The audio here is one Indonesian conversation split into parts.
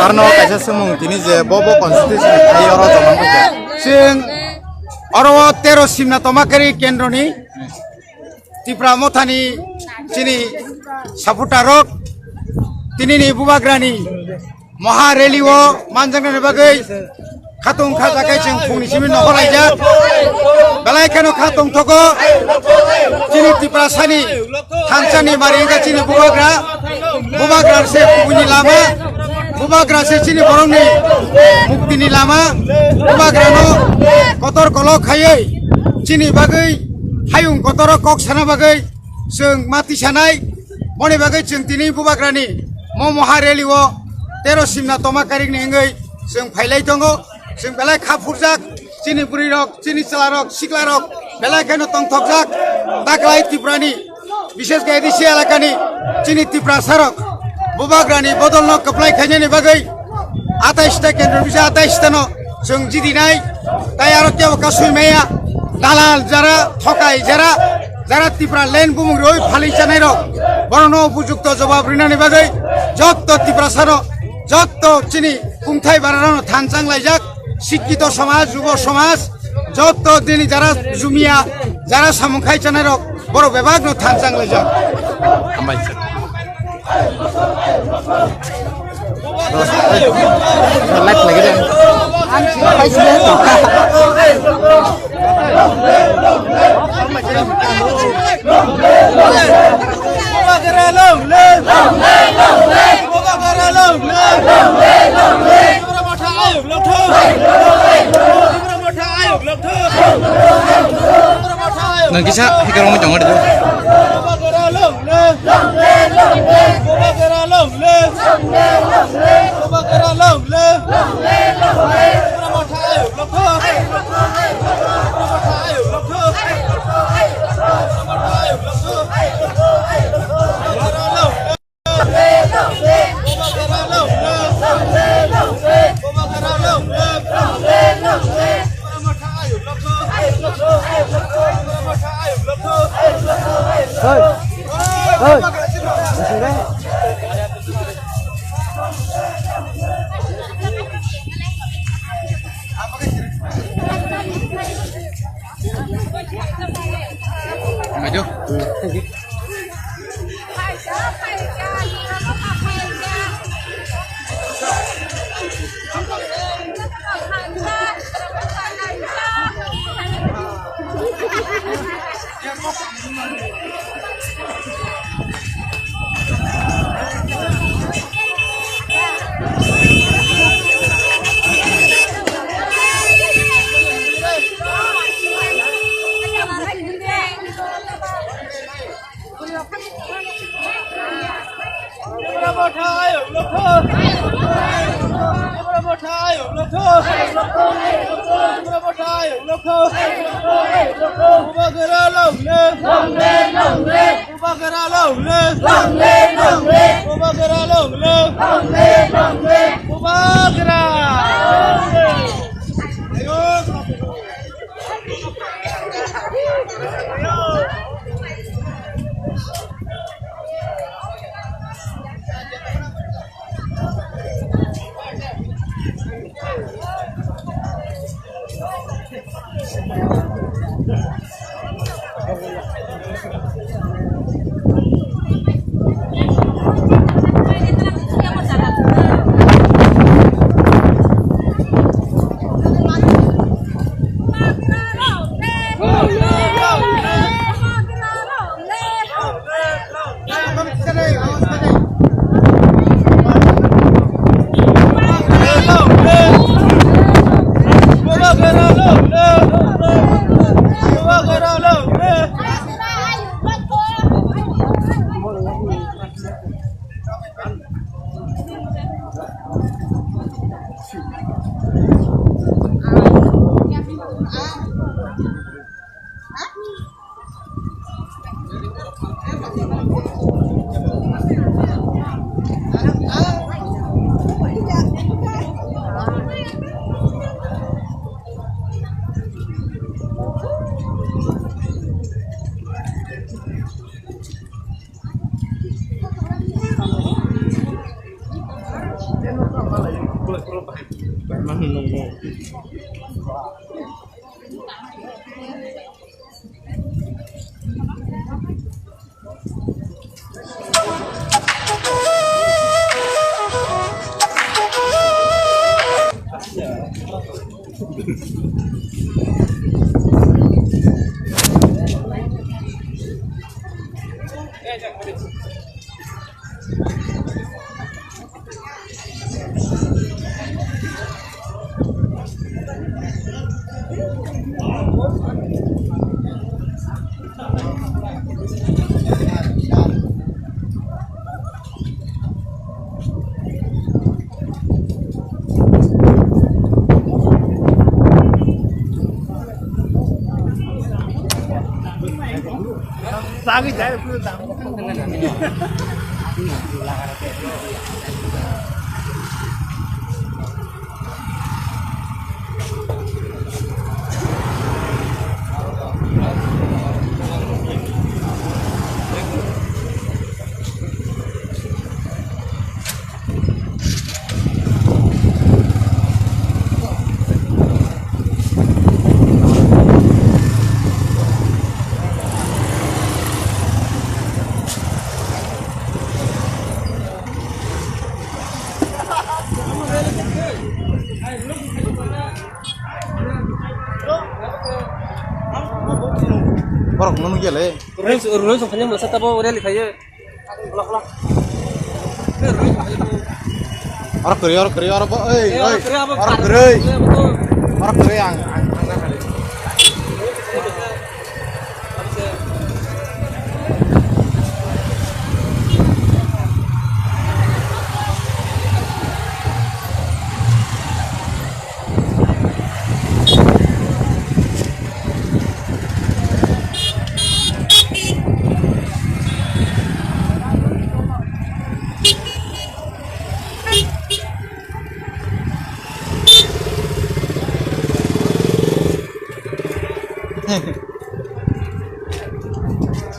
Karena kaisa semung tini je bobo konstitusi ai oro zaman kerja. Sing oro tero simna tomakari kendroni Tipra mothani sini saputarok tini ni bubagrani mahareli o manjangna bagai khatung khajakai jeng phungni simin nokholaija belai kano khatung thoko sini Tipra sani thansani maringa sini bubagra se puni lama bubagra se sini borongni muktini lama bubagrano kotor kolok khayai sini bagai hayung kotor kok sana bagai seng mati sanai moni bagai jeng tini bubagrani mo mahareli o tero simna tomakarik ni engai seng phailai tongo sing belai khapurjak sini burirok sini celarok siklarok belai kano tongthokjak taklai Tiprani বিশেষ করে এদিসি এলাকানি চিনি Tipra সারক বুবাগ্রানি বদল কপ্লাই খাইনি বাগৈ 28টা কেন্দ্র বিষয় 28টা जों जिदि নাই তাই আর কেউ কাসুই মেয়া দালাল যারা ঠকাই যারা Tipra লেন বুমুং রই ফালি জানাই রক বরণ উপযুক্ত জবাব রিনানি বাগৈ যত Tipra সারক যত চিনি কুংথাই বারানো থানচাং লাইজাক শিক্ষিত সমাজ যুব সমাজ যত দিনি যারা জুমিয়া যারা সামুখাই জানাই রক বড় বিভাগ নো থানচাং লাইজাক হামবাইছে লাইট লাগে রে Nangkisa hikar mo jangan itu. Maju. Lagi saya dulu tahu. Orang mana gila? Urus sukanya masa tahu udah lihat aja. Orang kiri, orang apa? Orang kiri apa? Orang kiri. Iya betul. Orang kiri yang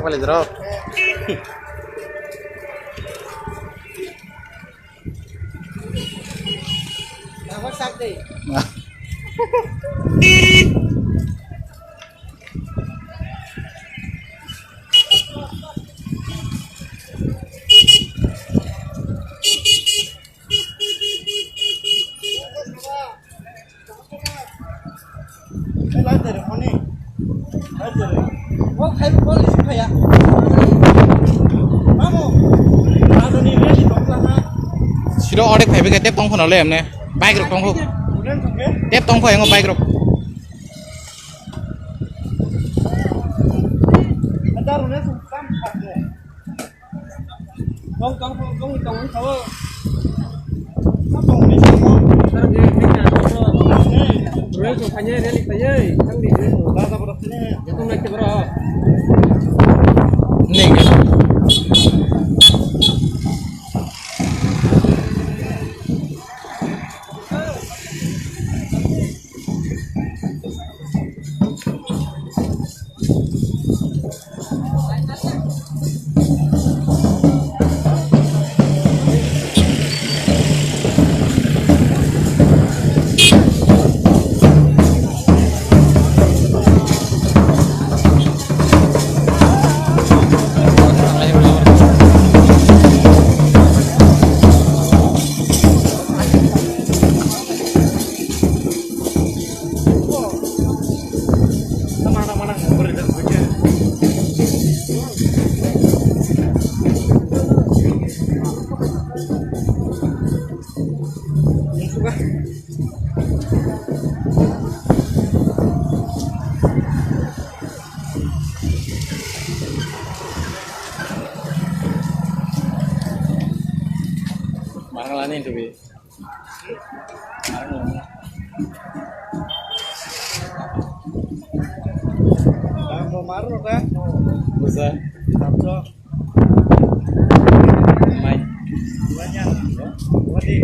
apa lagi drop? Apa sakti? Oh, kayak boleh sih kayak. Kamu. Ada nih di bawah. Siro orek phải cái tép tông của nó lên này, bay được tông không? Tép tông phải không bay được? Ada rumahnya sumpah. Kong tahu. Apa ini semua? Ntar dia kayaknya rumahnya sumpahnya dia lihat aja, kan di sini. Bahasa berasnya. Jatuh naik berapa? Nih. Marang itu bi. Mau marah kan? Bisa. Sabtu. Mai. Banyak. Wadi.